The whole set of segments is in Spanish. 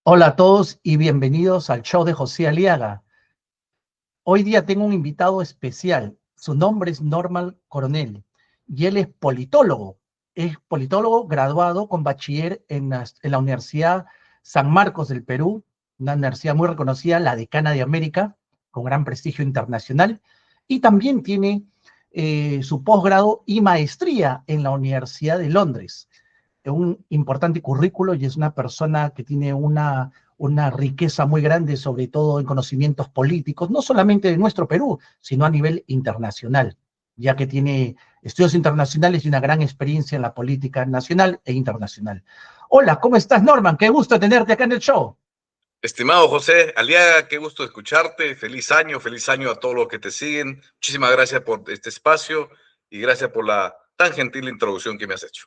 Hola a todos y bienvenidos al show de José Aliaga. Hoy día tengo un invitado especial. Su nombre es Norman Coronel y él es politólogo. Es politólogo graduado con bachiller en la Universidad San Marcos del Perú, una universidad muy reconocida, la Decana de América, con gran prestigio internacional. Y también tiene su posgrado y maestría en la Universidad de Londres, un importante currículo, y es una persona que tiene una riqueza muy grande, sobre todo en conocimientos políticos, no solamente de nuestro Perú, sino a nivel internacional, ya que tiene estudios internacionales y una gran experiencia en la política nacional e internacional. Hola, ¿cómo estás, Norman? Qué gusto tenerte acá en el show. Estimado José Aliaga, qué gusto escucharte. Feliz año a todos los que te siguen. Muchísimas gracias por este espacio y gracias por la tan gentil introducción que me has hecho.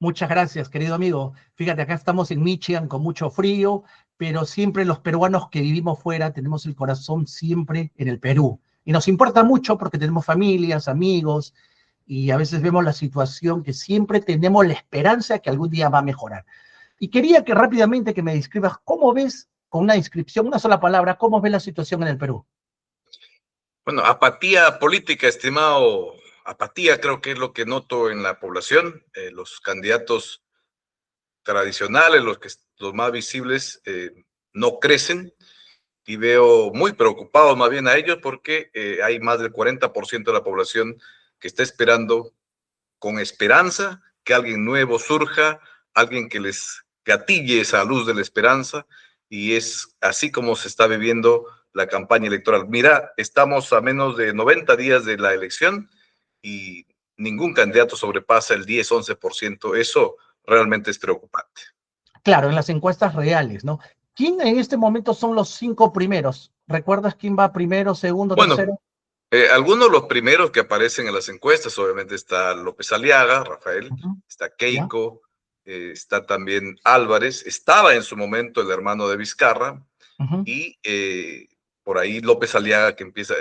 Muchas gracias, querido amigo. Fíjate, acá estamos en Michigan con mucho frío, pero siempre los peruanos que vivimos fuera tenemos el corazón siempre en el Perú. Y nos importa mucho porque tenemos familias, amigos, y a veces vemos la situación que siempre tenemos la esperanza que algún día va a mejorar. Y quería que rápidamente que me describas cómo ves, con una descripción, una sola palabra, cómo ves la situación en el Perú. Bueno, apatía política, estimado. Apatía creo que es lo que noto en la población. Los candidatos tradicionales, los más visibles, no crecen y veo muy preocupados más bien a ellos porque hay más del 40% de la población que está esperando con esperanza que alguien nuevo surja, alguien que les gatille esa luz de la esperanza, y es así como se está viviendo la campaña electoral. Mira, estamos a menos de 90 días de la elección y ningún candidato sobrepasa el 10-11%. Eso realmente es preocupante. Claro, en las encuestas reales, ¿no? ¿Quién en este momento son los 5 primeros? ¿Recuerdas quién va primero, segundo, Bueno, tercero? algunos de los primeros que aparecen en las encuestas, obviamente está López Aliaga, Rafael, Ujú. está ¿Ya? Keiko, está también Álvarez, estaba en su momento el hermano de Vizcarra, Ujú. y por ahí López Aliaga que empieza,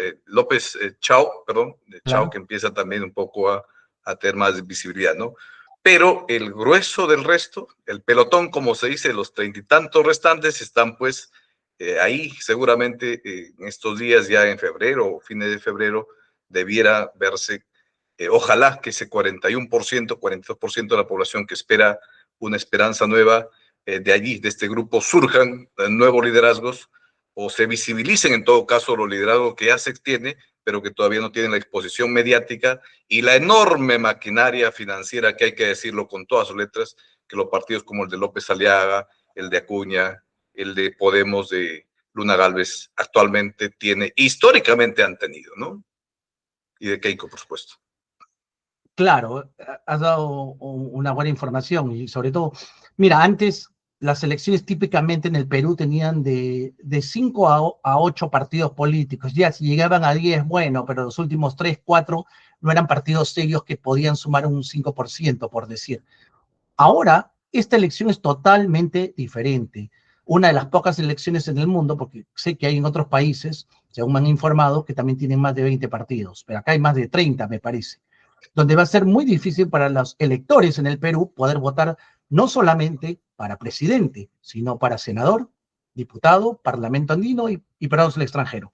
Chao, perdón, Chao Claro. que empieza también un poco a tener más visibilidad, ¿no? Pero el grueso del resto, el pelotón, como se dice, los 30 y tantos restantes están pues ahí seguramente en estos días, ya en febrero o fines de febrero, debiera verse, ojalá que ese 41%, 42% de la población que espera una esperanza nueva, de allí, de este grupo, surjan nuevos liderazgos o se visibilicen en todo caso los liderazgos que ya se tiene, pero que todavía no tienen la exposición mediática y la enorme maquinaria financiera, que hay que decirlo con todas sus letras, que los partidos como el de López Aliaga, el de Acuña, el de Podemos de Luna Gálvez actualmente tiene, históricamente han tenido, ¿no? Y de Keiko, por supuesto. Claro, has dado una buena información y sobre todo, mira, antes las elecciones típicamente en el Perú tenían de 5 a 8 partidos políticos. Ya si llegaban a 10, bueno, pero los últimos 3, 4 no eran partidos serios que podían sumar un 5%, por decir. Ahora, esta elección es totalmente diferente. Una de las pocas elecciones en el mundo, porque sé que hay en otros países, según me han informado, que también tienen más de 20 partidos, pero acá hay más de 30, me parece, donde va a ser muy difícil para los electores en el Perú poder votar no solamente para presidente, sino para senador, diputado, parlamento andino y para el extranjero,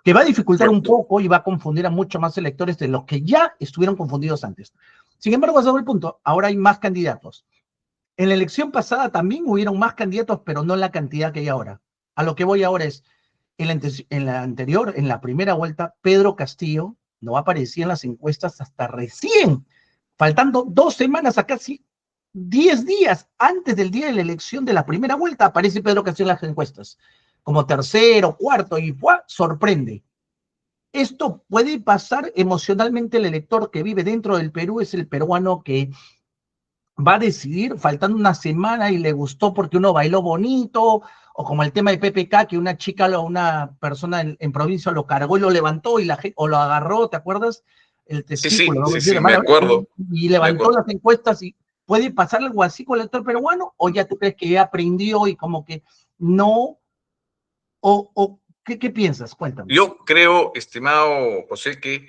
que va a dificultar un Correcto. poco y va a confundir a muchos más electores de los que ya estuvieron confundidos antes. Sin embargo, has dado el punto, ahora hay más candidatos. En la elección pasada también hubieron más candidatos, pero no la cantidad que hay ahora. A lo que voy ahora es, en la anterior, en la primera vuelta, Pedro Castillo no aparecía en las encuestas hasta recién, faltando 2 semanas a casi 10 días antes del día de la elección de la primera vuelta, aparece Pedro Castillo en las encuestas, como tercero, cuarto, y ¡buah! Sorprende. Esto puede pasar emocionalmente. El elector que vive dentro del Perú es el peruano que va a decidir faltando una semana y le gustó porque uno bailó bonito, o como el tema de PPK, que una chica o una persona en provincia lo cargó y lo levantó y o lo agarró, ¿te acuerdas? El Sí, testículo, sí, vamos a sí, decir de sí, me mala acuerdo, y me levantó acuerdo. las encuestas. Y puede pasar algo así con el elector peruano, o ya tú crees que ya aprendió y como que no, o ¿qué piensas? Cuéntame. Yo creo, estimado José, que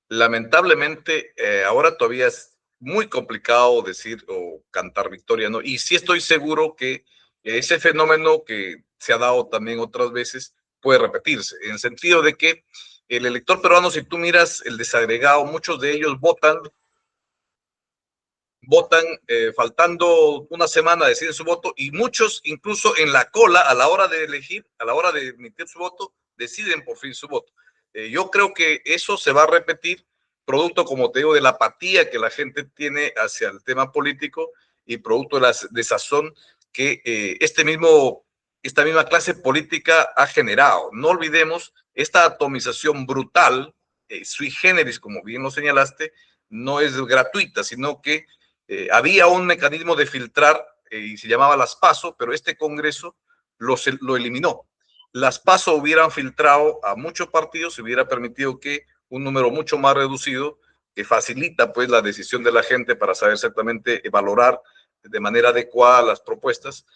lamentablemente ahora todavía es muy complicado decir o cantar victoria, ¿no? Y sí estoy seguro que ese fenómeno que se ha dado también otras veces puede repetirse, en el sentido de que el elector peruano, si tú miras el desagregado, muchos de ellos votan faltando una semana, deciden su voto, y muchos incluso en la cola, a la hora de elegir, a la hora de emitir su voto, deciden por fin su voto. Yo creo que eso se va a repetir, producto, como te digo, de la apatía que la gente tiene hacia el tema político y producto de la desazón que esta misma clase política ha generado. No olvidemos esta atomización brutal, sui generis, como bien lo señalaste, no es gratuita, sino que había un mecanismo de filtrar y se llamaba las PASO, pero este Congreso lo eliminó. Las PASO hubieran filtrado a muchos partidos, se hubiera permitido que un número mucho más reducido, que facilita pues la decisión de la gente para saber exactamente valorar de manera adecuada las propuestas,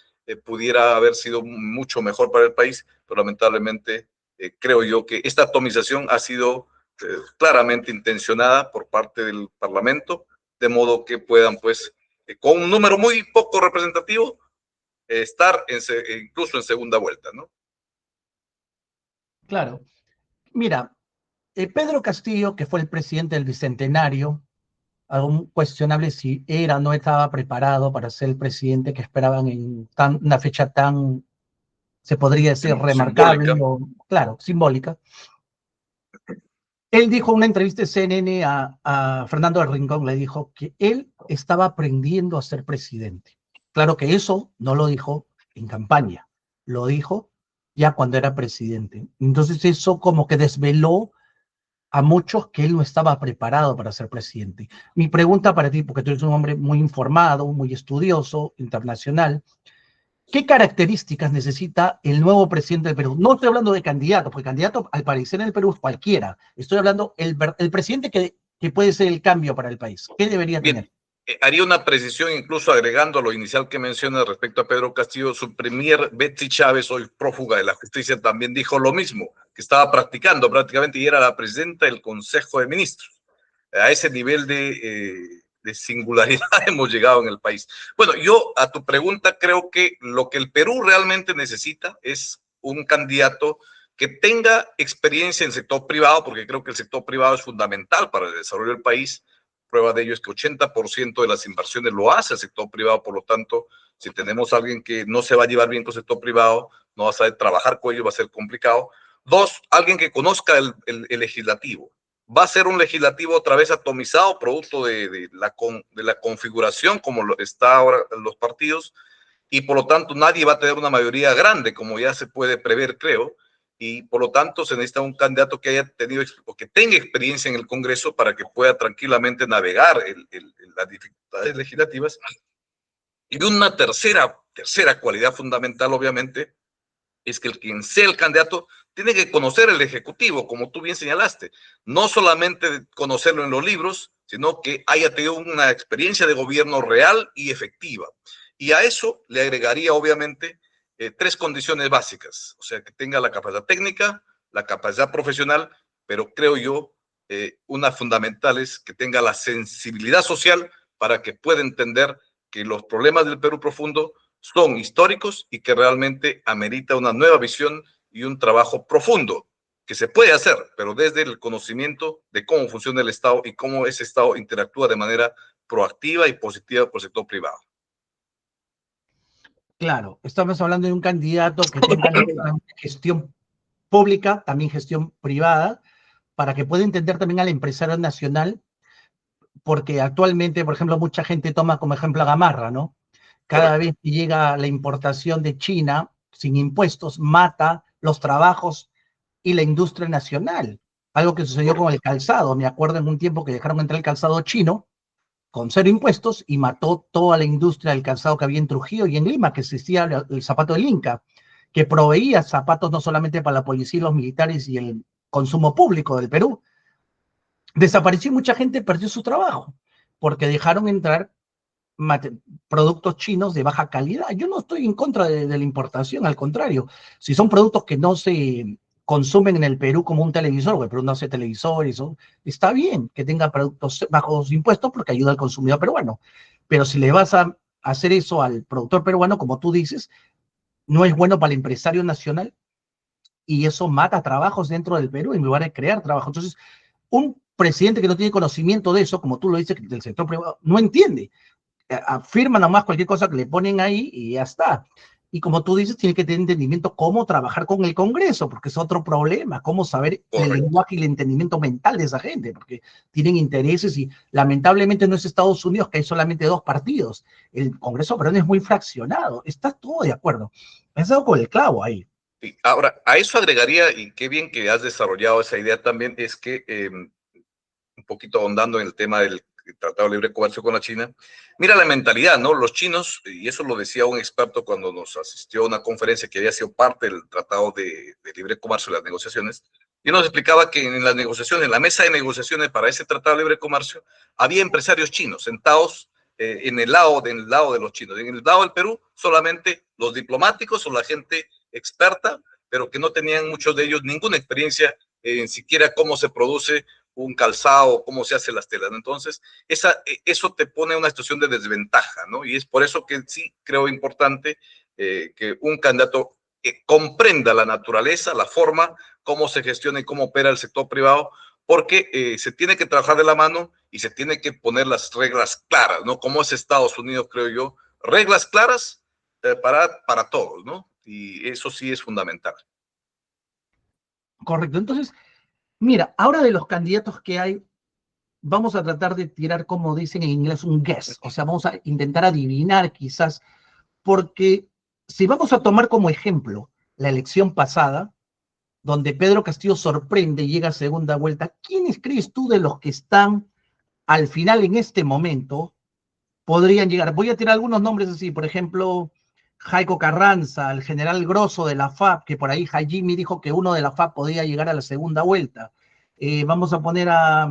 pudiera haber sido mucho mejor para el país, pero lamentablemente creo yo que esta atomización ha sido claramente intencionada por parte del Parlamento, de modo que puedan, pues, con un número muy poco representativo, estar incluso en segunda vuelta, ¿no? Claro. Mira, Pedro Castillo, que fue el presidente del Bicentenario, algo cuestionable si era o no estaba preparado para ser el presidente que esperaban en una fecha tan, se podría decir, remarcable Simbólica. o, claro, simbólica. Él dijo en una entrevista de CNN a Fernando del Rincón, le dijo que él estaba aprendiendo a ser presidente. Claro que eso no lo dijo en campaña, lo dijo ya cuando era presidente. Entonces eso como que desveló a muchos que él no estaba preparado para ser presidente. Mi pregunta para ti, porque tú eres un hombre muy informado, muy estudioso, internacional, ¿qué características necesita el nuevo presidente del Perú? No estoy hablando de candidato, porque candidato al parecer en el Perú es cualquiera. Estoy hablando el presidente que puede ser el cambio para el país. ¿Qué debería Bien, tener? haría una precisión incluso agregando a lo inicial que mencionas respecto a Pedro Castillo. Su premier Betsy Chávez, hoy prófuga de la justicia, también dijo lo mismo, que estaba practicando prácticamente y era la presidenta del Consejo de Ministros. A ese nivel de singularidad hemos llegado en el país. Bueno, yo a tu pregunta creo que lo que el Perú realmente necesita es un candidato que tenga experiencia en el sector privado, porque creo que el sector privado es fundamental para el desarrollo del país. Prueba de ello es que 80% de las inversiones lo hace el sector privado, por lo tanto, si tenemos a alguien que no se va a llevar bien con el sector privado, no va a saber trabajar con ellos, va a ser complicado. Dos, alguien que conozca el legislativo. Va a ser un legislativo otra vez atomizado, producto de la configuración como está ahora los partidos, y por lo tanto nadie va a tener una mayoría grande, como ya se puede prever, creo, y por lo tanto se necesita un candidato que haya tenido o que tenga experiencia en el Congreso para que pueda tranquilamente navegar las dificultades legislativas. Y una tercera cualidad fundamental, obviamente, es que quien sea el candidato tiene que conocer el Ejecutivo, como tú bien señalaste, no solamente conocerlo en los libros, sino que haya tenido una experiencia de gobierno real y efectiva. Y a eso le agregaría, obviamente, tres condiciones básicas, o sea, que tenga la capacidad técnica, la capacidad profesional, pero creo yo, una fundamental es que tenga la sensibilidad social para que pueda entender que los problemas del Perú profundo son históricos y que realmente amerita una nueva visión y un trabajo profundo que se puede hacer, pero desde el conocimiento de cómo funciona el Estado y cómo ese Estado interactúa de manera proactiva y positiva con el sector privado. Claro, estamos hablando de un candidato que tenga gestión pública, también gestión privada, para que pueda entender también al empresario nacional, porque actualmente, por ejemplo, mucha gente toma como ejemplo a Gamarra, ¿no? Cada Correcto. vez que llega la importación de China sin impuestos, mata los trabajos y la industria nacional. Algo que sucedió con el calzado. Me acuerdo en un tiempo que dejaron entrar el calzado chino con cero impuestos y mató toda la industria del calzado que había en Trujillo y en Lima, que existía el zapato del Inca, que proveía zapatos no solamente para la policía y los militares y el consumo público del Perú. Desapareció y mucha gente perdió su trabajo porque dejaron entrar productos chinos de baja calidad. Yo no estoy en contra de la importación, al contrario. Si son productos que no se consumen en el Perú como un televisor, porque el Perú no hace televisores, está bien que tenga productos bajos impuestos porque ayuda al consumidor peruano. Pero si le vas a hacer eso al productor peruano, como tú dices, no es bueno para el empresario nacional y eso mata trabajos dentro del Perú en lugar de crear trabajo. Entonces, un presidente que no tiene conocimiento de eso, como tú lo dices, del sector privado, no entiende. Afirma nomás cualquier cosa que le ponen ahí y ya está. Y como tú dices, tiene que tener entendimiento cómo trabajar con el Congreso, porque es otro problema, cómo saber el Correcto. lenguaje y el entendimiento mental de esa gente, porque tienen intereses y lamentablemente no es Estados Unidos que hay solamente dos partidos. El Congreso peruano es muy fraccionado, está todo de acuerdo. Has dado con el clavo ahí. Y ahora, a eso agregaría, y qué bien que has desarrollado esa idea también, es que un poquito ahondando en el tema del Tratado de Libre Comercio con la China, mira la mentalidad, ¿no? Los chinos, y eso lo decía un experto cuando nos asistió a una conferencia que había sido parte del Tratado de Libre Comercio y las negociaciones, y nos explicaba que en las negociaciones, en la mesa de negociaciones para ese Tratado de Libre Comercio, había empresarios chinos sentados en el lado de los chinos. En el lado del Perú, solamente los diplomáticos o la gente experta, pero que no tenían muchos de ellos ninguna experiencia en siquiera cómo se produce un calzado, cómo se hacen las telas. Entonces, eso te pone en una situación de desventaja, ¿no? Y es por eso que sí creo importante que un candidato comprenda la naturaleza, la forma, cómo se gestiona y cómo opera el sector privado, porque se tiene que trabajar de la mano y se tiene que poner las reglas claras, ¿no? Como es Estados Unidos, creo yo, reglas claras para todos, ¿no? Y eso sí es fundamental. Correcto. Entonces, mira, ahora de los candidatos que hay, vamos a tratar de tirar, como dicen en inglés, un guess. O sea, vamos a intentar adivinar quizás, porque si vamos a tomar como ejemplo la elección pasada, donde Pedro Castillo sorprende y llega a segunda vuelta, ¿quiénes crees tú de los que están al final en este momento podrían llegar? Voy a tirar algunos nombres así, por ejemplo, Jaico Carranza, el general Grosso de la FAP, que por ahí Hajimi dijo que uno de la FAP podía llegar a la segunda vuelta. Vamos a poner a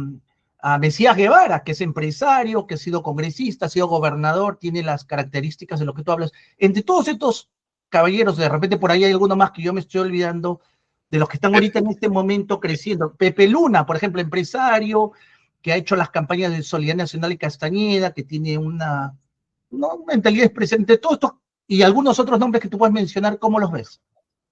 Mesías Guevara, que es empresario, que ha sido congresista, ha sido gobernador, tiene las características de lo que tú hablas. Entre todos estos caballeros, de repente por ahí hay alguno más que yo me estoy olvidando, de los que están ahorita en este momento creciendo. Pepe Luna, por ejemplo, empresario, que ha hecho las campañas de Solidaridad Nacional y Castañeda, que tiene una mentalidad presente, todo esto y algunos otros nombres que tú puedes mencionar, ¿cómo los ves?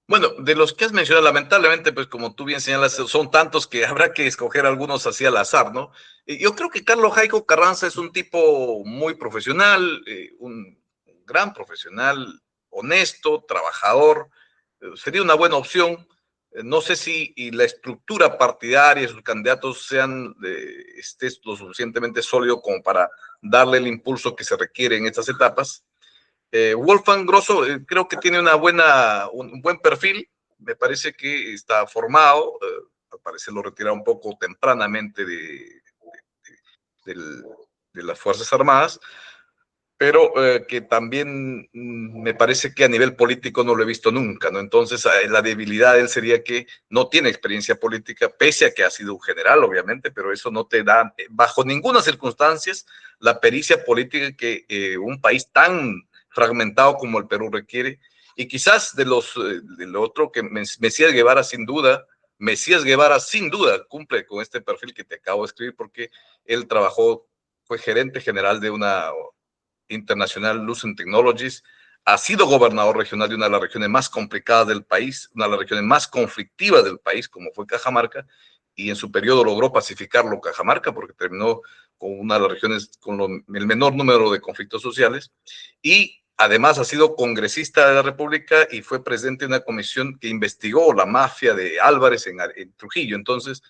Bueno, de los que has mencionado, lamentablemente, pues como tú bien señalas, son tantos que habrá que escoger algunos así al azar, ¿no? Yo creo que Carlos Jaico Carranza es un tipo muy profesional, un gran profesional, honesto, trabajador, sería una buena opción. No sé si y la estructura partidaria, sus candidatos sean esté lo suficientemente sólido como para darle el impulso que se requiere en estas etapas. Wolfgang Grosso creo que tiene un buen perfil, me parece que está formado, al parecer lo retiraron un poco tempranamente de, de las Fuerzas Armadas, pero que también me parece que a nivel político no lo he visto nunca, ¿no? Entonces, la debilidad de él sería que no tiene experiencia política, pese a que ha sido un general, obviamente, pero eso no te da, bajo ninguna circunstancia, la pericia política que un país tan fragmentado como el Perú requiere. Y quizás de lo otro que Mesías Guevara sin duda cumple con este perfil que te acabo de escribir, porque él fue gerente general de una internacional Lucent Technologies, ha sido gobernador regional de una de las regiones más complicadas del país, una de las regiones más conflictivas del país, como fue Cajamarca, y en su periodo logró pacificarlo Cajamarca, porque terminó con una de las regiones con el menor número de conflictos sociales, y además ha sido congresista de la República y fue presidente de una comisión que investigó la mafia de Álvarez en Trujillo. Entonces,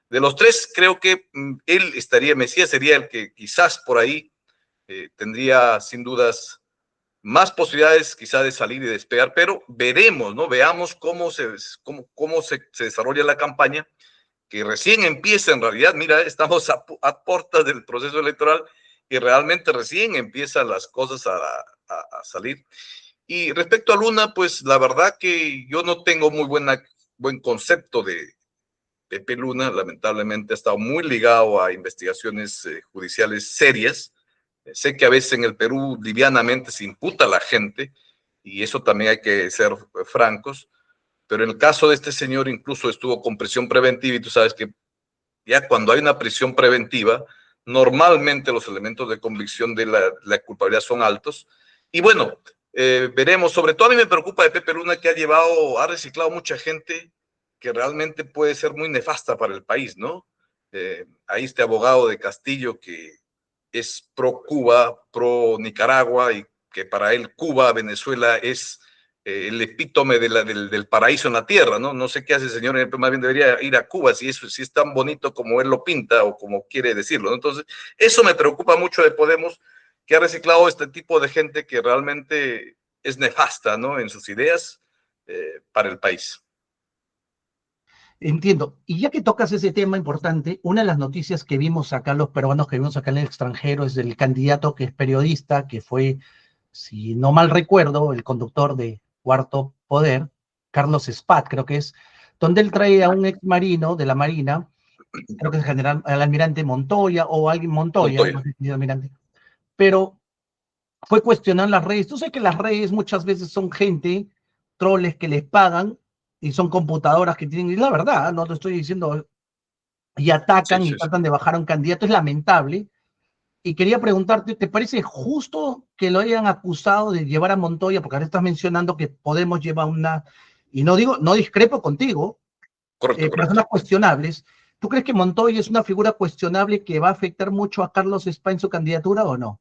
de los tres, creo que Mesías sería el que quizás por ahí tendría sin dudas más posibilidades quizá de salir y despegar, pero veremos, ¿no? Veamos cómo se desarrolla la campaña, que recién empieza en realidad. Mira, estamos a puertas del proceso electoral y realmente recién empiezan las cosas a salir. Y respecto a Luna, pues la verdad que yo no tengo buen concepto de Pepe Luna. Lamentablemente ha estado muy ligado a investigaciones judiciales serias. Sé que a veces en el Perú livianamente se imputa a la gente y eso también hay que ser francos, pero en el caso de este señor incluso estuvo con prisión preventiva y tú sabes que ya cuando hay una prisión preventiva, normalmente los elementos de convicción de la culpabilidad son altos. Y bueno, Veremos, sobre todo a mí me preocupa de Pepe Luna, que ha reciclado mucha gente que realmente puede ser muy nefasta para el país, ¿no? Ahí este abogado de Castillo que es pro Cuba, pro Nicaragua, y que para él Cuba, Venezuela es el epítome del paraíso en la tierra, ¿no? No sé qué hace el señor, más bien debería ir a Cuba si es tan bonito como él lo pinta o como quiere decirlo, ¿no? Entonces, eso me preocupa mucho de Podemos, que ha reciclado este tipo de gente que realmente es nefasta, ¿no? En sus ideas para el país. Entiendo. Y ya que tocas ese tema importante, una de las noticias que vimos acá, los peruanos que vimos acá en el extranjero, es del candidato que es periodista, que fue, si no mal recuerdo, el conductor de Cuarto Poder, Carlos Spat, creo que es, donde él trae a un ex marino de la Marina, creo que es el almirante Montoya o alguien Montoya, no Montoya. sé si es almirante, pero fue cuestionar las redes. Tú sabes que las redes muchas veces son gente, troles que les pagan y son computadoras que tienen, y la verdad, no te estoy diciendo, y Sí, atacan y sí, sí. tratan de bajar a un candidato, es lamentable. Y quería preguntarte, ¿te parece justo que lo hayan acusado de llevar a Montoya? Porque ahora estás mencionando que Podemos llevar una, y no digo, no discrepo contigo, Correcto, correcto. personas cuestionables. ¿Tú crees que Montoya es una figura cuestionable que va a afectar mucho a Carlos Spa en su candidatura o no?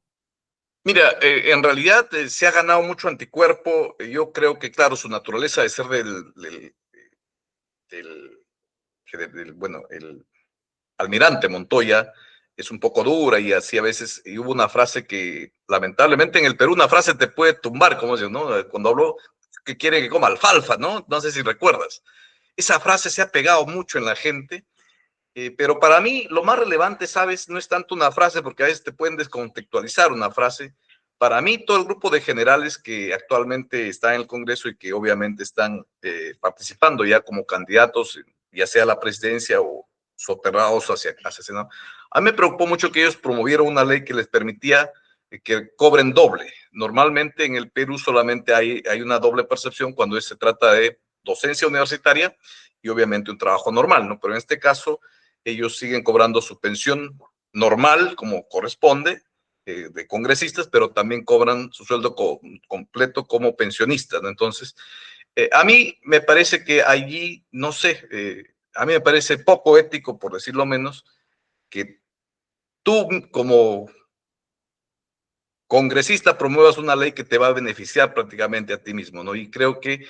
Mira, en realidad se ha ganado mucho anticuerpo. Yo creo que, claro, su naturaleza de ser del, bueno, el almirante Montoya es un poco dura y así a veces, y hubo una frase que, lamentablemente en el Perú, una frase te puede tumbar, como dices, ¿no? Cuando habló que quiere que coma alfalfa, ¿no? No sé si recuerdas. Esa frase se ha pegado mucho en la gente. Pero para mí lo más relevante, ¿sabes? No es tanto una frase, porque a veces te pueden descontextualizar una frase. Para mí, todo el grupo de generales que actualmente está en el Congreso y que obviamente están participando ya como candidatos, ya sea a la presidencia o soterrados hacia Senado, a mí me preocupó mucho que ellos promovieron una ley que les permitía que cobren doble. Normalmente en el Perú solamente hay una doble percepción cuando se trata de docencia universitaria y obviamente un trabajo normal, ¿no? Pero en este caso ellos siguen cobrando su pensión normal, como corresponde, de congresistas, pero también cobran su sueldo completo como pensionistas, ¿no? Entonces, a mí me parece que allí, no sé, a mí me parece poco ético, por decirlo menos, que tú como congresista promuevas una ley que te va a beneficiar prácticamente a ti mismo, ¿no? Y creo que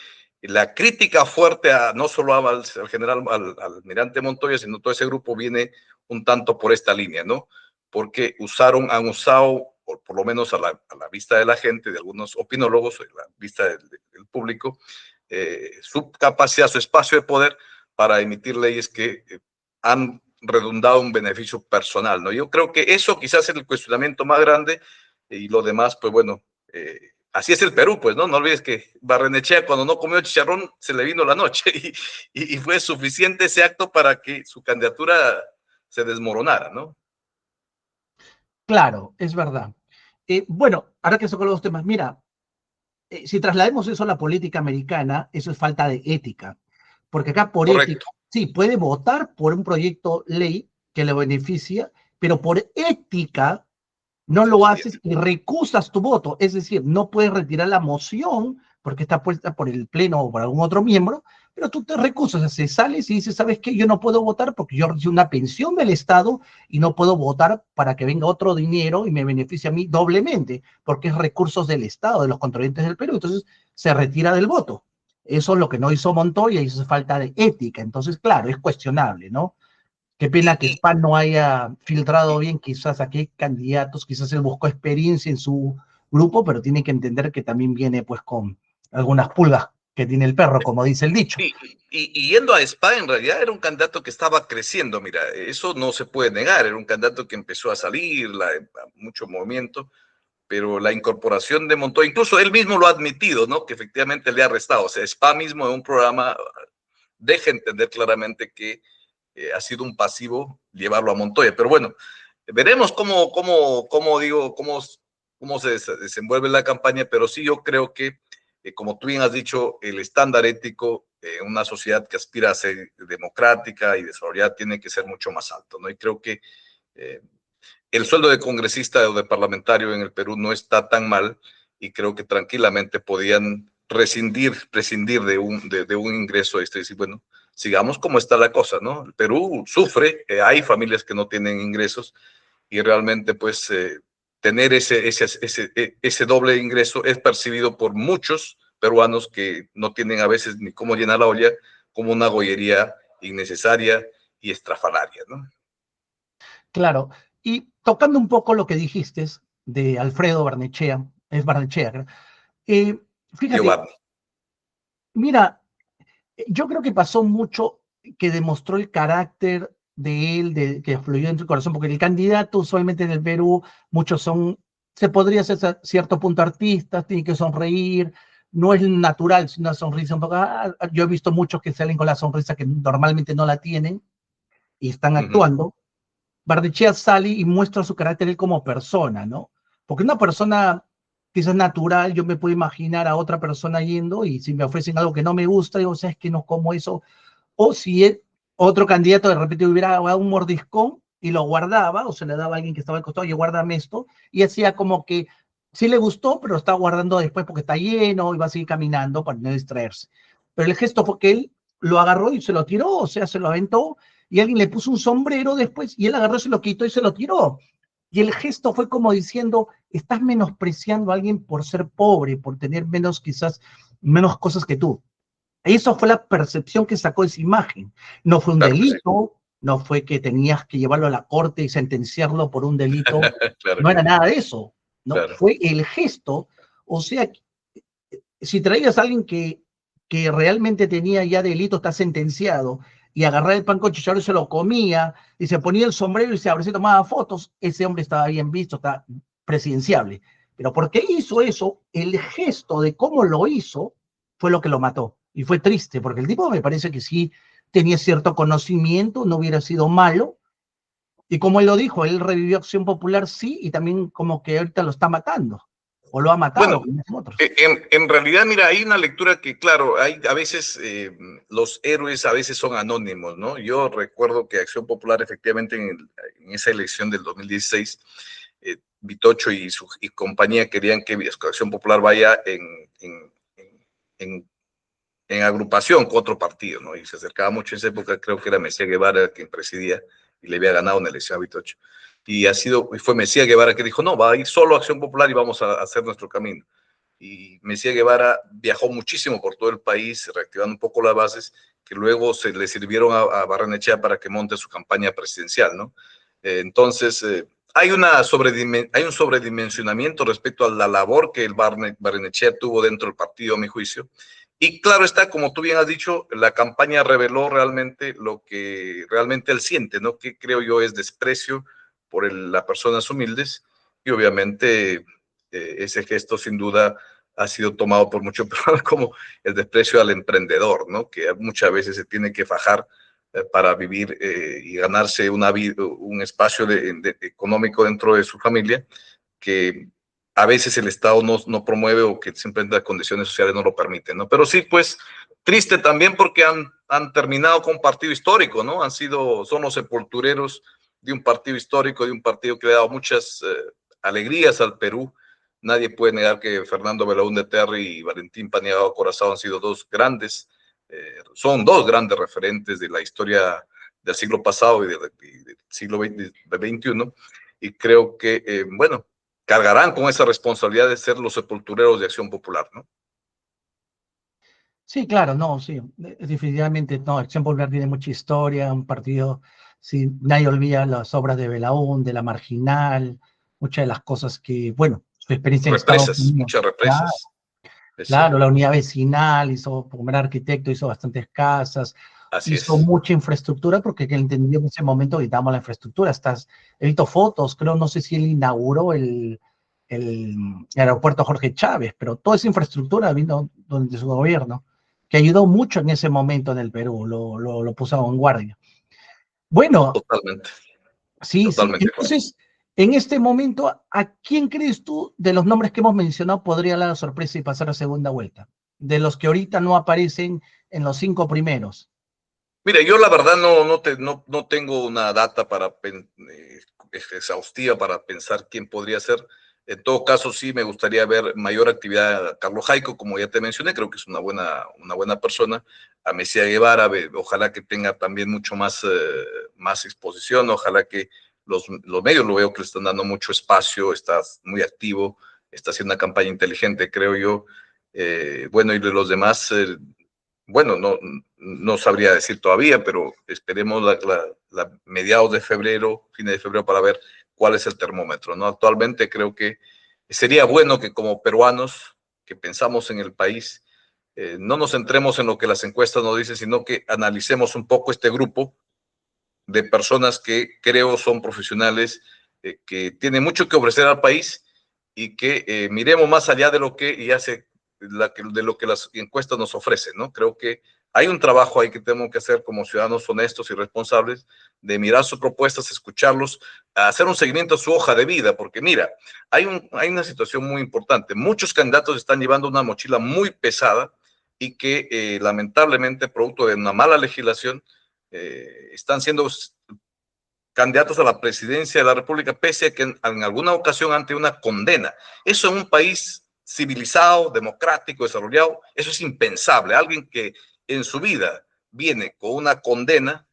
la crítica fuerte no solo al general, al almirante Montoya, sino todo ese grupo viene un tanto por esta línea, ¿no? Porque han usado, por lo menos a la vista de la gente, de algunos opinólogos, a la vista del público, su capacidad, su espacio de poder para emitir leyes que han redundado en un beneficio personal, ¿no? Yo creo que eso quizás es el cuestionamiento más grande y lo demás, pues bueno, así es el Perú, pues, ¿no? No olvides que Barrenechea cuando no comió chicharrón se le vino la noche y fue suficiente ese acto para que su candidatura se desmoronara, ¿no? Claro, es verdad. Bueno, ahora que con los dos temas, mira, si traslademos eso a la política americana, eso es falta de ética, porque acá por ética, Correcto. sí, puede votar por un proyecto ley que le beneficia, pero por ética no Se lo abstiene. haces y recusas tu voto, es decir, no puedes retirar la moción porque está puesta por el pleno o por algún otro miembro, pero tú te recusas, o sea, sales y dices, ¿sabes qué? Yo no puedo votar porque yo recibo una pensión del Estado y no puedo votar para que venga otro dinero y me beneficie a mí doblemente, porque es recursos del Estado, de los contribuyentes del Perú, entonces se retira del voto. Eso es lo que no hizo Montoya y eso es falta de ética. Entonces, claro, es cuestionable, ¿no? Qué pena Y, que y, Span no haya filtrado y, bien, quizás aquí hay candidatos, quizás él buscó experiencia en su grupo, pero tiene que entender que también viene pues con algunas pulgas que tiene el perro, como dice el dicho. y yendo a Spa, en realidad era un candidato que estaba creciendo, mira, eso no se puede negar, era un candidato que empezó a salir, mucho movimiento, pero la incorporación de Montoya, incluso él mismo lo ha admitido, ¿no? Que efectivamente le ha restado. O sea, Spa mismo en un programa deja entender claramente que ha sido un pasivo llevarlo a Montoya. Pero bueno, veremos cómo se desenvuelve la campaña, pero sí yo creo que, como tú bien has dicho, el estándar ético en una sociedad que aspira a ser democrática y desarrollada tiene que ser mucho más alto, ¿no? Y creo que eh, el sueldo de congresista o de parlamentario en el Perú no está tan mal y creo que tranquilamente podían prescindir de un ingreso extra y decir, bueno, sigamos como está la cosa, ¿no? El Perú sufre, hay familias que no tienen ingresos y realmente pues tener ese doble ingreso es percibido por muchos peruanos que no tienen a veces ni cómo llenar la olla, como una gollería innecesaria y estrafalaria, ¿no? Claro, y tocando un poco lo que dijiste de Alfredo Barnechea, es Barnechea, creo. Eh, Fíjate, Giovanni. mira, yo creo que pasó mucho que demostró el carácter de él, que fluyó en su corazón, porque el candidato usualmente en el Perú, muchos son, se podría ser a cierto punto artistas, tienen que sonreír, no es natural, sino una sonrisa un poco, yo he visto muchos que salen con la sonrisa que normalmente no la tienen y están actuando. Barnechea sale y muestra su carácter él como persona, ¿no? Porque una persona quizás natural, yo me puedo imaginar a otra persona yendo y si me ofrecen algo que no me gusta, digo, ¿sabes que no como eso? O si otro candidato de repente hubiera dado un mordiscón y lo guardaba, o se le daba a alguien que estaba al costado, y guárdame esto, y hacía como que sí le gustó, pero estaba guardando después porque está lleno y va a seguir caminando para no distraerse. Pero el gesto fue que él lo agarró y se lo tiró, o sea, se lo aventó, y alguien le puso un sombrero después, y él agarró, se lo quitó y se lo tiró. Y el gesto fue como diciendo, estás menospreciando a alguien por ser pobre, por tener menos, quizás, menos cosas que tú. Eso fue la percepción que sacó esa imagen. No fue un Claro que sí. delito, no fue que tenías que llevarlo a la corte y sentenciarlo por un delito, Claro no que era sí. nada de eso, no, Claro. fue el gesto. O sea, si traías a alguien que realmente tenía ya delito, está sentenciado, y agarraba el pan con chicharrón y se lo comía, y se ponía el sombrero y se tomaba fotos, ese hombre estaba bien visto, está presidenciable. Pero porque hizo eso, el gesto de cómo lo hizo fue lo que lo mató. Y fue triste, porque el tipo me parece que sí tenía cierto conocimiento, no hubiera sido malo. Y como él lo dijo, él revivió Acción Popular, sí, y también como que ahorita lo está matando, o lo ha matado, Bueno, como dicen otros. en realidad, mira, hay una lectura que, claro, hay a veces los héroes a veces son anónimos, ¿no? Yo recuerdo que Acción Popular efectivamente en esa elección del 2016, Vitocho y compañía querían que Acción Popular vaya en, en agrupación con otro partido, ¿no? Y se acercaba mucho en esa época, creo que era Mesía Guevara quien presidía y le había ganado una elección a Vitocho. Y fue Mesía Guevara que dijo, no, va a ir solo a Acción Popular y vamos a hacer nuestro camino. Y Mesía Guevara viajó muchísimo por todo el país, reactivando un poco las bases, que luego se le sirvieron a Barrenechea para que monte su campaña presidencial, ¿no? Entonces, hay un sobredimensionamiento respecto a la labor que el Barrenechea tuvo dentro del partido, a mi juicio. Y claro está, como tú bien has dicho, la campaña reveló realmente lo que realmente él siente, ¿no? Que creo yo es desprecio por las personas humildes y obviamente ese gesto sin duda ha sido tomado por muchos peruanos como el desprecio al emprendedor, ¿no? Que muchas veces se tiene que fajar para vivir y ganarse un espacio económico dentro de su familia que a veces el Estado no promueve o que simplemente las condiciones sociales no lo permiten, ¿no? Pero sí, pues, triste también porque han terminado con un partido histórico, ¿no? Son los sepultureros de un partido histórico, de un partido que le ha dado muchas alegrías al Perú. Nadie puede negar que Fernando Belaúnde Terry y Valentín Paniagua Corazón han sido son dos grandes referentes de la historia del siglo pasado y del siglo XXI. Y creo que, bueno, cargarán con esa responsabilidad de ser los sepultureros de Acción Popular, ¿no? Sí, claro, no, sí, definitivamente, no, Acción Popular tiene mucha historia, un partido, sí, nadie olvida las obras de Belaúnde, de La Marginal, muchas de las cosas que, bueno, su experiencia en Estados Muchas Unidos, claro, represas, es claro, cierto. la unidad vecinal, hizo, como era arquitecto, hizo bastantes casas, Así hizo es. mucha infraestructura, porque que entendió en ese momento necesitábamos la infraestructura, he visto fotos, creo, no sé si él inauguró el aeropuerto Jorge Chávez, pero toda esa infraestructura vino de su gobierno, que ayudó mucho en ese momento en el Perú, lo puso a vanguardia. Bueno, Totalmente, sí, sí. totalmente, Juan. Entonces, en este momento, ¿a quién crees tú de los nombres que hemos mencionado podría dar la sorpresa y pasar a segunda vuelta? De los que ahorita no aparecen en los 5 primeros. Mira, yo la verdad no tengo una data exhaustiva para pensar quién podría ser. En todo caso, sí me gustaría ver mayor actividad a Carlos Jaico, como ya te mencioné, creo que es una buena persona. A Mesía Guevara, ojalá que tenga también mucho más exposición, ojalá que los medios lo veo que le están dando mucho espacio, está muy activo, está haciendo una campaña inteligente, creo yo. Bueno, y de los demás, bueno, no sabría decir todavía, pero esperemos la mediados de febrero, fines de febrero, para ver cuál es el termómetro, ¿no? Actualmente creo que sería bueno que como peruanos que pensamos en el país, no nos centremos en lo que las encuestas nos dicen, sino que analicemos un poco este grupo de personas que creo son profesionales, que tienen mucho que ofrecer al país y que miremos más allá de lo que ya de lo que las encuestas nos ofrecen, ¿no? Creo que hay un trabajo ahí que tenemos que hacer como ciudadanos honestos y responsables, de mirar sus propuestas, escucharlos, hacer un seguimiento a su hoja de vida, porque mira, hay una situación muy importante. Muchos candidatos están llevando una mochila muy pesada y que lamentablemente, producto de una mala legislación, están siendo candidatos a la presidencia de la República, pese a que en alguna ocasión ante una condena. Eso en un país civilizado, democrático, desarrollado, eso es impensable. Alguien que en su vida viene con una condena,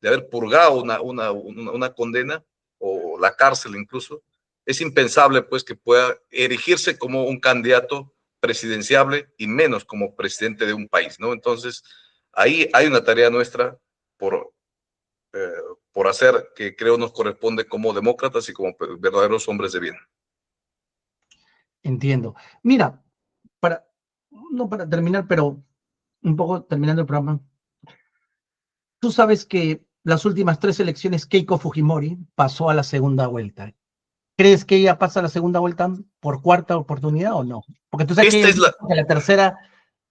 de haber purgado una condena, o la cárcel incluso, es impensable pues que pueda erigirse como un candidato presidenciable y menos como presidente de un país, ¿no? Entonces, ahí hay una tarea nuestra por, eh, por hacer, que creo nos corresponde como demócratas y como verdaderos hombres de bien. Entiendo. Mira, no para terminar, pero un poco terminando el programa, tú sabes que las últimas 3 elecciones Keiko Fujimori pasó a la segunda vuelta. ¿Crees que ella pasa a la segunda vuelta por cuarta oportunidad o no? Porque tú sabes que Esta ella es dice que la tercera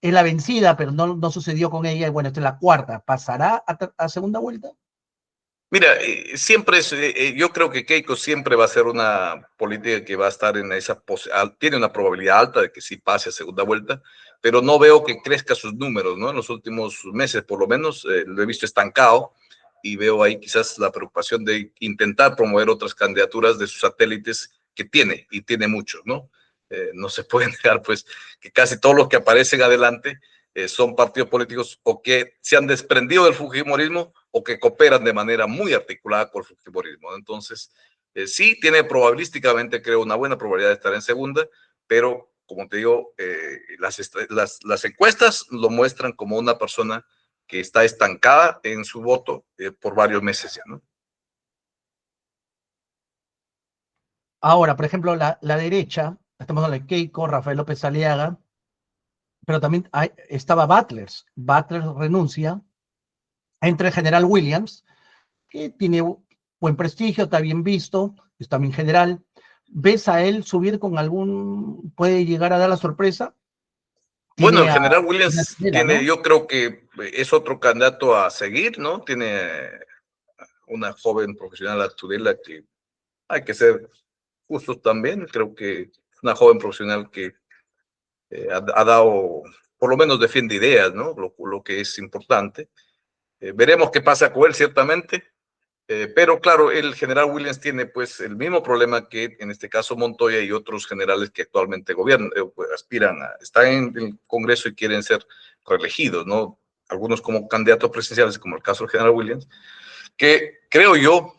es la vencida, pero no sucedió con ella, y bueno, esta es la cuarta. ¿Pasará a segunda vuelta? Mira, siempre yo creo que Keiko siempre va a ser una política que va a estar en tiene una probabilidad alta de que sí pase a segunda vuelta, pero no veo que crezca sus números, ¿no? En los últimos meses, por lo menos, lo he visto estancado, y veo ahí quizás la preocupación de intentar promover otras candidaturas de sus satélites que tiene, y tiene muchos, ¿no? No se puede negar, pues, que casi todos los que aparecen adelante son partidos políticos o que se han desprendido del fujimorismo o que cooperan de manera muy articulada con el fujimorismo. Entonces, sí tiene probabilísticamente, creo, una buena probabilidad de estar en segunda, pero como te digo, las encuestas lo muestran como una persona que está estancada en su voto por varios meses ya, ¿no? Ahora, por ejemplo, la derecha, estamos hablando de Keiko, Rafael López Aliaga, pero también estaba Butlers. Butlers renuncia, entra el general Williams, que tiene buen prestigio, está bien visto, es también general. ¿Ves a él subir con puede llegar a dar la sorpresa? Bueno, Tiene el a general Williams Candela, tiene, ¿no? yo creo que es otro candidato a seguir, ¿no? Tiene una joven profesional, Tudela, que hay que ser justos también. Creo que es una joven profesional que ha dado, por lo menos defiende ideas, ¿no? Lo que es importante. Veremos qué pasa con él, ciertamente. Pero claro, el general Williams tiene pues el mismo problema que en este caso Montoya y otros generales que actualmente gobiernan, pues, están en el Congreso y quieren ser reelegidos, ¿no? Algunos como candidatos presidenciales, como el caso del general Williams, que creo yo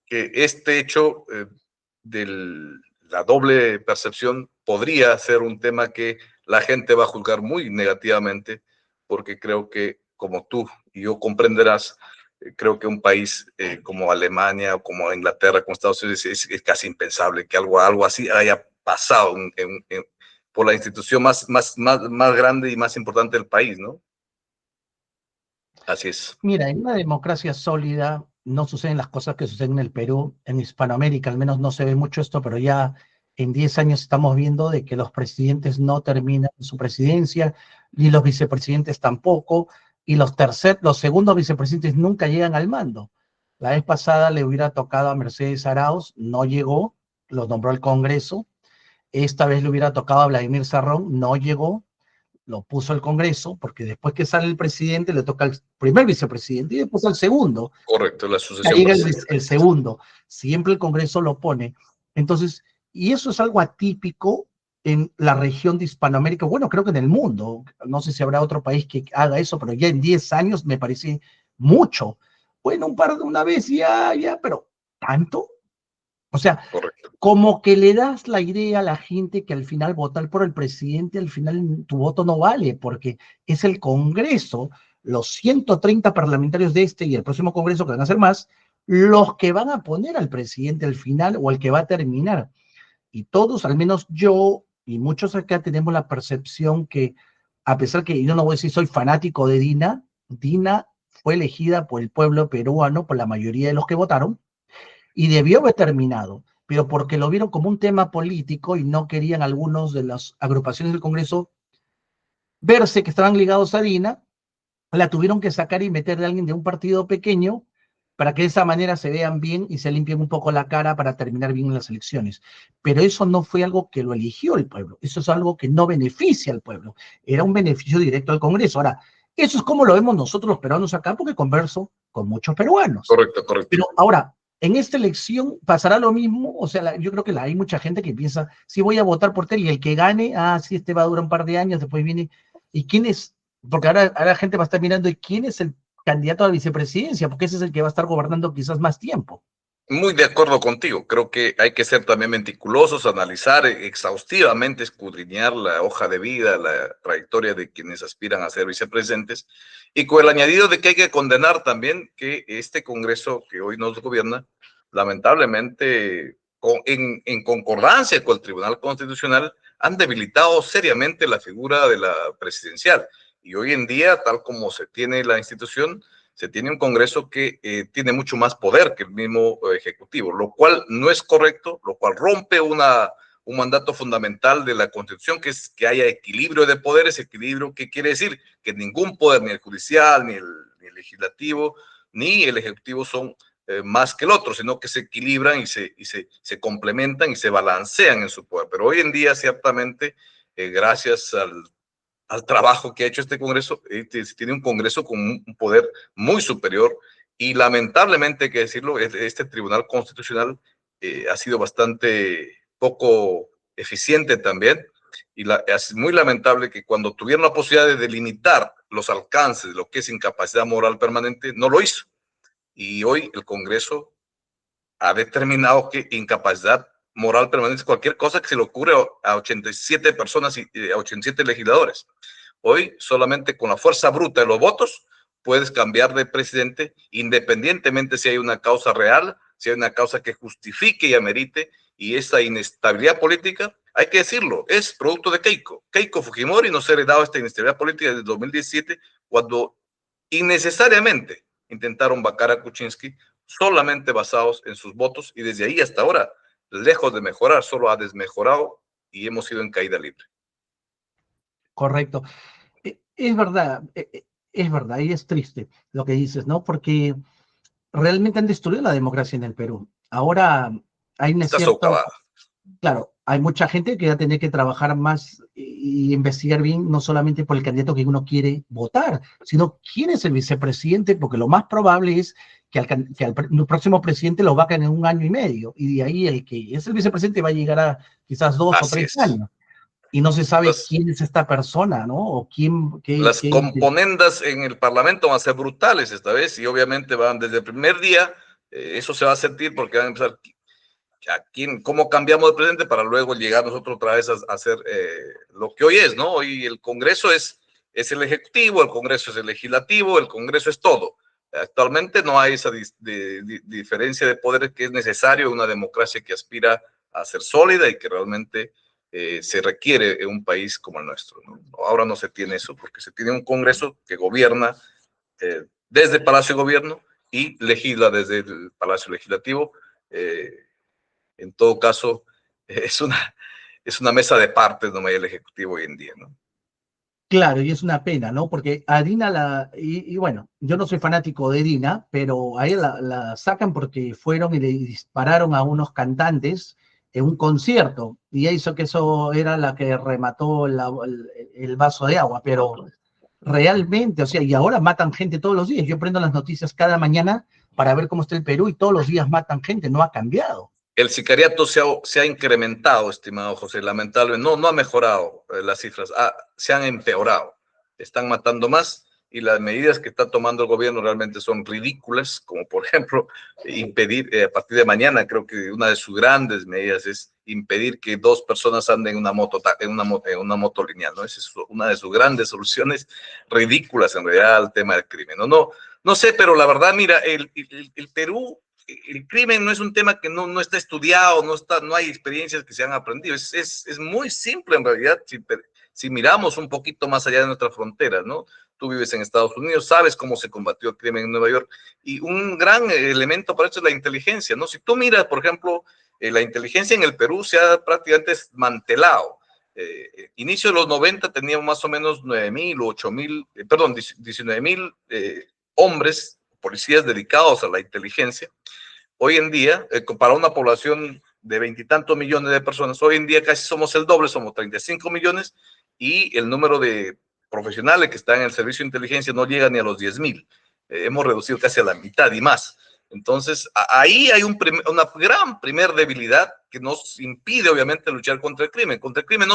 que este hecho de la doble percepción podría ser un tema que la gente va a juzgar muy negativamente, porque creo que, como tú y yo comprenderás, creo que un país como Alemania o como Inglaterra, como Estados Unidos, es casi impensable que algo así haya pasado por la institución más grande y más importante del país, ¿no? Así es. Mira, en una democracia sólida no suceden las cosas que suceden en el Perú, en Hispanoamérica al menos no se ve mucho esto, pero ya en 10 años estamos viendo de que los presidentes no terminan su presidencia, ni los vicepresidentes tampoco, y los segundos vicepresidentes nunca llegan al mando. La vez pasada le hubiera tocado a Mercedes Arauz, no llegó, lo nombró el Congreso. Esta vez le hubiera tocado a Vladimir Cerrón, no llegó, lo puso el Congreso, porque después que sale el presidente le toca al primer vicepresidente y después al segundo. Correcto, la Ahí sucesión llega presidencial. el segundo. Siempre el Congreso lo pone. Entonces, Y eso es algo atípico en la región de Hispanoamérica, bueno, creo que en el mundo, no sé si habrá otro país que haga eso, pero ya en 10 años me parece mucho. Bueno, una vez ya, pero ¿tanto? O sea, Correcto. como que le das la idea a la gente que al final votar por el presidente, al final tu voto no vale, porque es el Congreso, los 130 parlamentarios de este y el próximo Congreso, que van a ser más, los que van a poner al presidente al final o al que va a terminar. Y todos, al menos yo y muchos acá, tenemos la percepción que, a pesar que yo no voy a decir soy fanático de Dina, Dina fue elegida por el pueblo peruano, por la mayoría de los que votaron, y debió haber terminado, pero porque lo vieron como un tema político y no querían algunos de las agrupaciones del Congreso verse que estaban ligados a Dina, la tuvieron que sacar y meter de alguien de un partido pequeño para que de esa manera se vean bien y se limpien un poco la cara para terminar bien en las elecciones. Pero eso no fue algo que lo eligió el pueblo, eso es algo que no beneficia al pueblo, era un beneficio directo al Congreso. Ahora, eso es como lo vemos nosotros los peruanos acá, porque converso con muchos peruanos. Correcto, correcto. Pero ahora, en esta elección pasará lo mismo, o sea, yo creo que hay mucha gente que piensa, si voy a votar por Tel y el que gane, sí, este va a durar un par de años, después viene, ¿y quién es? Porque ahora la gente va a estar mirando, ¿y quién es el candidato a la vicepresidencia? Porque ese es el que va a estar gobernando quizás más tiempo. Muy de acuerdo contigo. Creo que hay que ser también meticulosos, analizar exhaustivamente, escudriñar la hoja de vida, la trayectoria de quienes aspiran a ser vicepresidentes, y con el añadido de que hay que condenar también que este Congreso que hoy nos gobierna, lamentablemente, en concordancia con el Tribunal Constitucional, han debilitado seriamente la figura de la presidencial. Y hoy en día, tal como se tiene la institución, se tiene un Congreso que tiene mucho más poder que el mismo Ejecutivo, lo cual no es correcto, lo cual rompe un mandato fundamental de la Constitución, que es que haya equilibrio de poderes. Equilibrio, ¿qué quiere decir? Que ningún poder, ni el judicial, ni el legislativo, ni el ejecutivo son más que el otro, sino que se equilibran y se complementan y se balancean en su poder. Pero hoy en día, ciertamente, gracias al trabajo que ha hecho este Congreso, tiene un Congreso con un poder muy superior, y lamentablemente, hay que decirlo, este Tribunal Constitucional ha sido bastante poco eficiente también, y es muy lamentable que cuando tuvieron la posibilidad de delimitar los alcances de lo que es incapacidad moral permanente, no lo hizo. Y hoy el Congreso ha determinado que incapacidad moral permanente es cualquier cosa que se le ocurre a 87 personas y a 87 legisladores. Hoy, solamente con la fuerza bruta de los votos, puedes cambiar de presidente, independientemente si hay una causa real, si hay una causa que justifique y amerite. Y esta inestabilidad política, hay que decirlo, es producto de Keiko Fujimori. Nos ha heredado esta inestabilidad política desde 2017, cuando innecesariamente intentaron vacar a Kuczynski solamente basados en sus votos, y desde ahí hasta ahora, lejos de mejorar, solo ha desmejorado y hemos ido en caída libre. Correcto. Es verdad, y es triste lo que dices, ¿no? Porque realmente han destruido la democracia en el Perú. Ahora hay una Está cierta, socavada. claro, hay mucha gente que va a tener que trabajar más y investigar bien, no solamente por el candidato que uno quiere votar, sino quién es el vicepresidente, porque lo más probable es que el próximo presidente lo vacan en un año y medio, y de ahí el que es el vicepresidente va a llegar a quizás 2 o 3 Así años, y no se sabe es. quién es esta persona, ¿no? O quién, Las componendas en el Parlamento van a ser brutales esta vez, y obviamente van desde el primer día. Eso se va a sentir, porque van a empezar cómo cambiamos de presidente para luego llegar nosotros otra vez a hacer lo que hoy es, ¿no? Hoy el Congreso es el Ejecutivo, el Congreso es el Legislativo, el Congreso es todo. Actualmente no hay esa diferencia de poderes que es necesario en una democracia que aspira a ser sólida y que realmente se requiere en un país como el nuestro, ¿no? Ahora no se tiene eso, porque se tiene un Congreso que gobierna desde el Palacio de Gobierno y legisla desde el Palacio Legislativo. En todo caso, es una mesa de partes, no hay el Ejecutivo hoy en día, ¿no? Claro, y es una pena, ¿no? Porque a Dina y bueno, yo no soy fanático de Dina, pero a ella la sacan porque fueron y le dispararon a unos cantantes en un concierto, y ella hizo que eso era la que remató el vaso de agua, pero realmente, o sea, y ahora matan gente todos los días. Yo prendo las noticias cada mañana para ver cómo está el Perú y todos los días matan gente, no ha cambiado. el sicariato se ha incrementado, estimado José, lamentablemente, no ha mejorado las cifras, se han empeorado, están matando más y las medidas que está tomando el gobierno realmente son ridículas, como por ejemplo impedir, a partir de mañana, creo que una de sus grandes medidas es impedir que dos personas anden en una moto lineal, ¿no? Esa es una de sus grandes soluciones ridículas en realidad al tema del crimen, no sé, pero la verdad, mira, el Perú, el crimen no es un tema que no está estudiado, no hay experiencias que se han aprendido, es muy simple en realidad, si miramos un poquito más allá de nuestras fronteras, ¿no? Tú vives en Estados Unidos, sabes cómo se combatió el crimen en Nueva York, y un gran elemento para eso es la inteligencia, ¿no? Si tú miras, por ejemplo, la inteligencia en el Perú se ha prácticamente desmantelado. Inicio de los 90 teníamos más o menos 9,000 o 8,000, 19,000 hombres, policías dedicados a la inteligencia. Hoy en día, para una población de 20 y tantos millones de personas, hoy en día casi somos el doble, somos 35 millones, y el número de profesionales que están en el servicio de inteligencia no llega ni a los 10,000. Hemos reducido casi a la mitad y más. Entonces, ahí hay una gran primer debilidad que nos impide, obviamente, luchar contra el crimen. Contra el crimen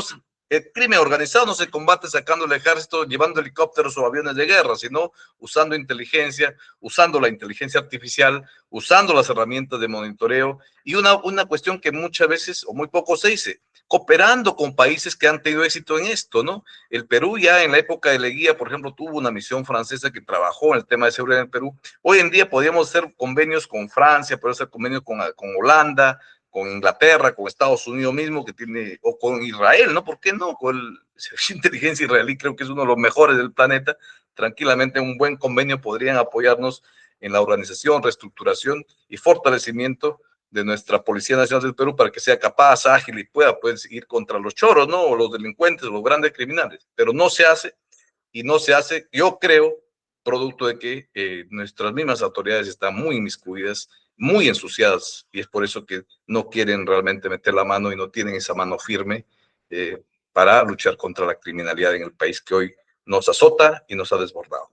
el crimen organizado no se combate sacando el ejército, llevando helicópteros o aviones de guerra, sino usando inteligencia, usando la inteligencia artificial, usando las herramientas de monitoreo y una cuestión que muchas veces o muy poco se dice, cooperando con países que han tenido éxito en esto, ¿no? El Perú ya en la época de Leguía, por ejemplo, tuvo una misión francesa que trabajó en el tema de seguridad en el Perú. Hoy en día podríamos hacer convenios con Francia, podemos hacer convenios con Holanda, con Inglaterra, con Estados Unidos mismo, que tiene, o con Israel, ¿no? ¿Por qué no? Con el servicio de inteligencia israelí, creo que es uno de los mejores del planeta. Tranquilamente, un buen convenio podrían apoyarnos en la organización, reestructuración y fortalecimiento de nuestra Policía Nacional del Perú para que sea capaz, ágil y pueda pues, ir contra los choros, ¿no? O los delincuentes, o los grandes criminales. Pero no se hace, y no se hace, yo creo, producto de que nuestras mismas autoridades están muy inmiscuidas, muy ensuciadas, y es por eso que no quieren realmente meter la mano y no tienen esa mano firme para luchar contra la criminalidad en el país que hoy nos azota y nos ha desbordado.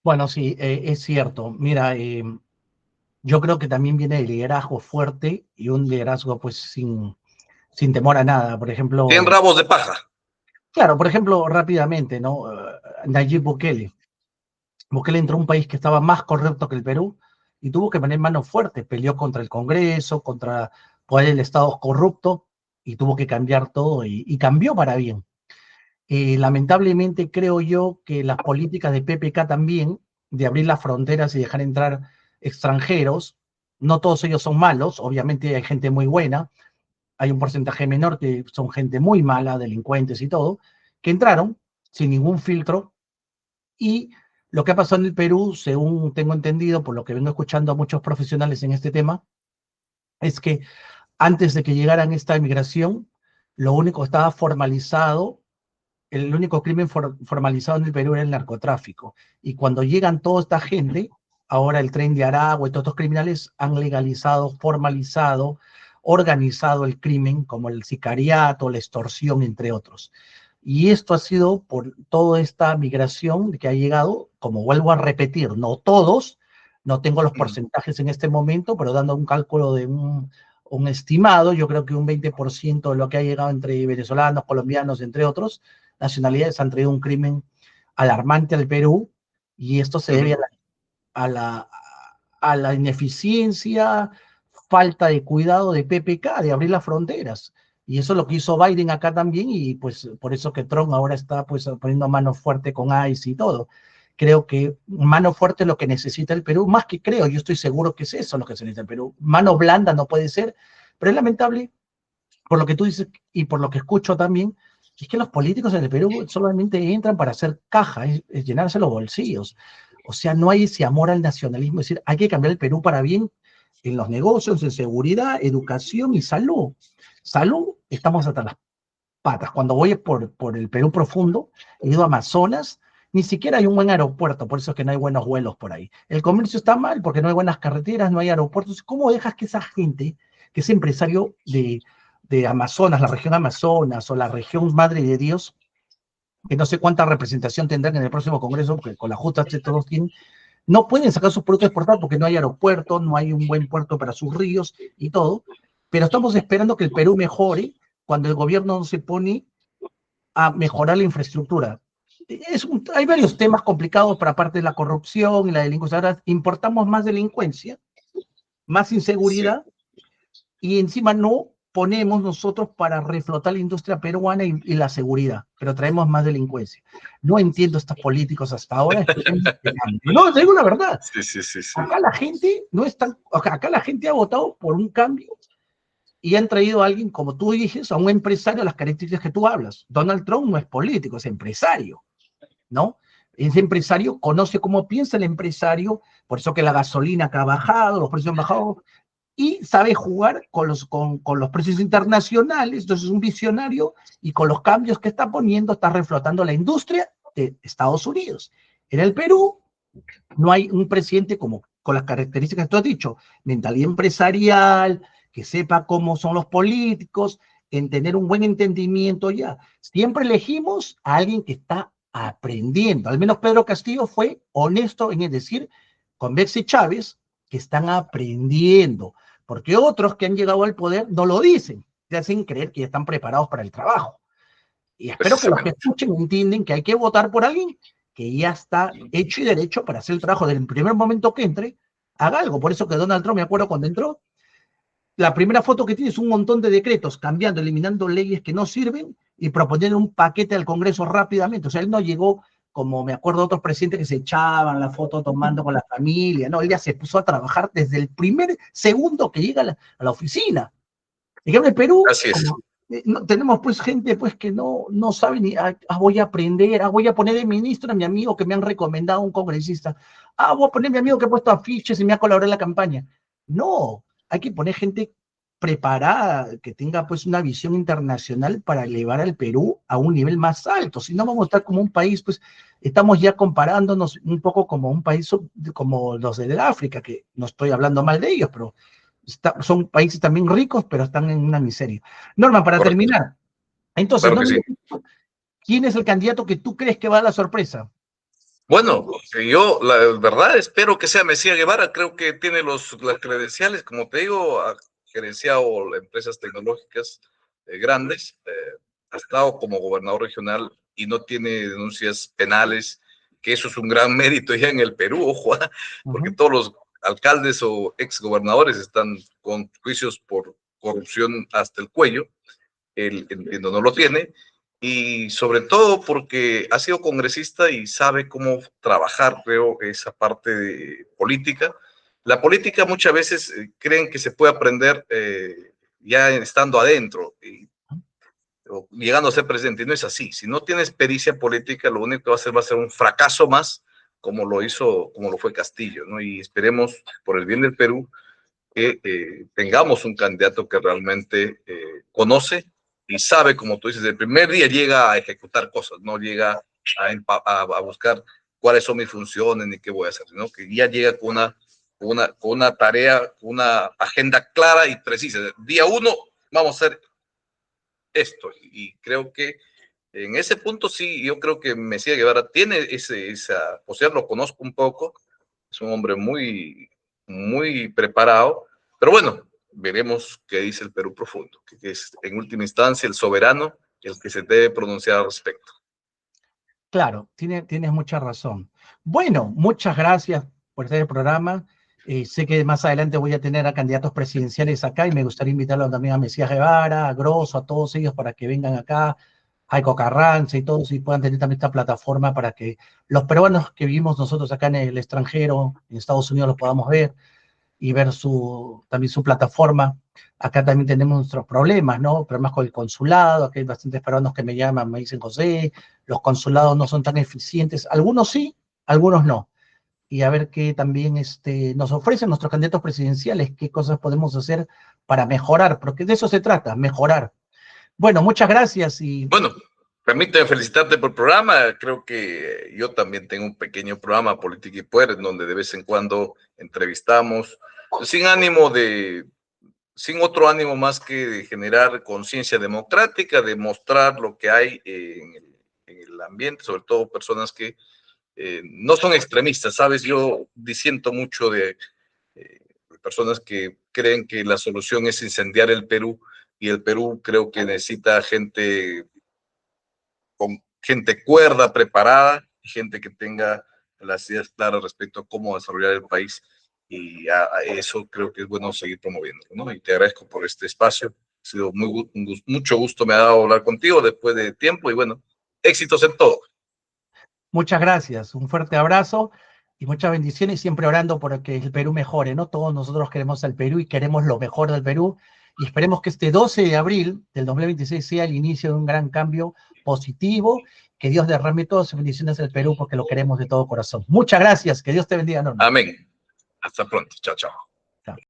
Bueno, sí, es cierto. Mira, yo creo que también viene el liderazgo fuerte y un liderazgo pues sin temor a nada. Por Tienen ejemplo, rabos de paja. claro, por ejemplo, rápidamente, ¿no? Nayib Bukele. Bukele entró a un país que estaba más corrupto que el Perú y tuvo que poner manos fuertes, peleó contra el Congreso, contra el Estado corrupto y tuvo que cambiar todo y cambió para bien. Lamentablemente creo yo que las políticas de PPK también, de abrir las fronteras y dejar entrar extranjeros, no todos ellos son malos, obviamente hay gente muy buena, hay un porcentaje menor que son gente muy mala, delincuentes y todo, que entraron sin ningún filtro y lo que ha pasado en el Perú, según tengo entendido, por lo que vengo escuchando a muchos profesionales en este tema, es que antes de que llegaran esta inmigración, lo único que estaba formalizado, el único crimen formalizado en el Perú era el narcotráfico. Y cuando llegan toda esta gente, ahora el Tren de Aragua y todos estos criminales han legalizado, formalizado, organizado el crimen, como el sicariato, la extorsión, entre otros. Y esto ha sido por toda esta migración que ha llegado, como vuelvo a repetir, no todos, no tengo los porcentajes en este momento, pero dando un cálculo de un estimado, yo creo que un 20% de lo que ha llegado entre venezolanos, colombianos, entre otros, nacionalidades han traído un crimen alarmante al Perú y esto se debe a la ineficiencia, falta de cuidado de PPK, de abrir las fronteras. Y eso es lo que hizo Biden acá también y pues por eso que Trump ahora está pues poniendo mano fuerte con ICE y todo. Creo que mano fuerte es lo que necesita el Perú, más que creo, yo estoy seguro que es eso lo que se necesita el Perú. Mano blanda no puede ser, pero es lamentable, por lo que tú dices y por lo que escucho también, es que los políticos en el Perú solamente entran para hacer caja, es llenarse los bolsillos. O sea, no hay ese amor al nacionalismo, es decir, hay que cambiar el Perú para bien en los negocios, en seguridad, educación y salud. Salud, estamos hasta las patas. Cuando voy por el Perú profundo, he ido a Amazonas, ni siquiera hay un buen aeropuerto, por eso es que no hay buenos vuelos por ahí. El comercio está mal porque no hay buenas carreteras, no hay aeropuertos. ¿Cómo dejas que esa gente, que es empresario de Amazonas, la región Amazonas o la región Madre de Dios, que no sé cuánta representación tendrán en el próximo Congreso, porque con la justa todos tienen, No pueden sacar sus productos exportados porque no hay aeropuerto, no hay un buen puerto para sus ríos y todo, pero estamos esperando que el Perú mejore cuando el gobierno se pone a mejorar la infraestructura. Hay varios temas complicados para parte de la corrupción y la delincuencia. Ahora importamos más delincuencia, más Sí, inseguridad, y encima no ponemos nosotros para reflotar la industria peruana y la seguridad, pero traemos más delincuencia. No entiendo estos políticos hasta ahora, esperemos que cambie. No, te digo la verdad, sí, sí, sí, sí. acá la gente no está, acá la gente ha votado por un cambio y han traído a alguien, como tú dices, a un empresario, las características que tú hablas. Donald Trump no es político, es empresario, ¿no? Ese empresario conoce cómo piensa el empresario, por eso que la gasolina que ha bajado, los precios han bajado, y sabe jugar con los precios internacionales, entonces es un visionario, y con los cambios que está poniendo está reflotando la industria de Estados Unidos. En el Perú no hay un presidente como con las características que tú has dicho, mentalidad empresarial, que sepa cómo son los políticos, en tener un buen entendimiento ya. Siempre elegimos a alguien que está aprendiendo. Al menos Pedro Castillo fue honesto en decir, con Bexy Chávez, que están aprendiendo, porque otros que han llegado al poder no lo dicen, te hacen creer que ya están preparados para el trabajo. Y espero que los que Precisamente. escuchen entiendan que hay que votar por alguien que ya está hecho y derecho para hacer el trabajo desde el primer momento que entre, haga algo. Por eso que Donald Trump, me acuerdo cuando entró, la primera foto que tiene es un montón de decretos, cambiando, eliminando leyes que no sirven y proponiendo un paquete al Congreso rápidamente. O sea, él no llegó como me acuerdo de otros presidentes que se echaban la foto tomando con la familia, no, él ya se puso a trabajar desde el primer segundo que llega a la oficina. En cambio, en Perú, Así es. como no, tenemos pues gente pues que no sabe ni, voy a aprender, voy a poner de ministro a mi amigo que me han recomendado un congresista, voy a poner a mi amigo que ha puesto afiches y me ha colaborado en la campaña. No, hay que poner gente preparada, que tenga pues una visión internacional para elevar al Perú a un nivel más alto, si no vamos a estar como un país, pues estamos ya comparándonos un poco como un país como los de África, que no estoy hablando mal de ellos, pero son países también ricos, pero están en una miseria. Norma, para Correcto. terminar, entonces, Claro no que me sí. ¿quién es el candidato que tú crees que va a la sorpresa? Bueno, yo la verdad espero que sea Mesías Guevara, creo que tiene las credenciales, como te digo, ha gerenciado empresas tecnológicas grandes, ha estado como gobernador regional y no tiene denuncias penales, que eso es un gran mérito ya en el Perú, ojo, Uh porque -huh. todos los alcaldes o exgobernadores están con juicios por corrupción hasta el cuello, él entiendo no lo tiene, y sobre todo porque ha sido congresista y sabe cómo trabajar, creo, esa parte de política. La política muchas veces creen que se puede aprender ya estando adentro o llegando a ser presidente, y no es así. Si no tienes pericia política, lo único que va a ser un fracaso más, como lo hizo, como lo fue Castillo, ¿no? Y esperemos, por el bien del Perú, que tengamos un candidato que realmente conoce y sabe, como tú dices, el primer día llega a ejecutar cosas, no llega a buscar cuáles son mis funciones ni qué voy a hacer, sino que ya llega con una tarea, una agenda clara y precisa. Día uno vamos a hacer esto y creo que en ese punto sí, yo creo que Mesías Guevara tiene esa posibilidad, lo conozco un poco, es un hombre muy, muy preparado, pero bueno, veremos qué dice el Perú profundo, que es en última instancia el soberano el que se debe pronunciar al respecto. Claro, tienes mucha razón. Bueno, muchas gracias por este programa. Sé que más adelante voy a tener a candidatos presidenciales acá y me gustaría invitarlos también a Mesías Guevara, a Grosso, a todos ellos para que vengan acá, a Eco Carranza y todos y puedan tener también esta plataforma para que los peruanos que vivimos nosotros acá en el extranjero, en Estados Unidos, los podamos ver y ver también su plataforma. Acá también tenemos nuestros problemas, ¿no? Problemas con el consulado, aquí hay bastantes peruanos que me llaman, me dicen, José, los consulados no son tan eficientes, algunos sí, algunos no. Y a ver qué también nos ofrecen nuestros candidatos presidenciales, qué cosas podemos hacer para mejorar, porque de eso se trata, mejorar. Bueno, muchas gracias y Bueno, permíteme felicitarte por el programa. Creo que yo también tengo un pequeño programa, Política y Poder, en donde de vez en cuando entrevistamos, sin ánimo de, sin otro ánimo más que de generar conciencia democrática, de mostrar lo que hay en el ambiente, sobre todo personas que no son extremistas, ¿sabes? Yo disiento mucho de personas que creen que la solución es incendiar el Perú, y el Perú creo que necesita gente con gente cuerda, preparada, y gente que tenga las ideas claras respecto a cómo desarrollar el país, y a eso creo que es bueno seguir promoviendo, ¿no? Y te agradezco por este espacio, ha sido mucho gusto, me ha dado hablar contigo después de tiempo, y bueno, éxitos en todo. Muchas gracias, un fuerte abrazo y muchas bendiciones, siempre orando por que el Perú mejore, ¿no? Todos nosotros queremos al Perú y queremos lo mejor del Perú, y esperemos que este 12 de abril del 2026 sea el inicio de un gran cambio positivo, que Dios derrame todas sus bendiciones al Perú porque lo queremos de todo corazón. Muchas gracias, que Dios te bendiga, Norman. Amén. Hasta pronto. Chao, chao.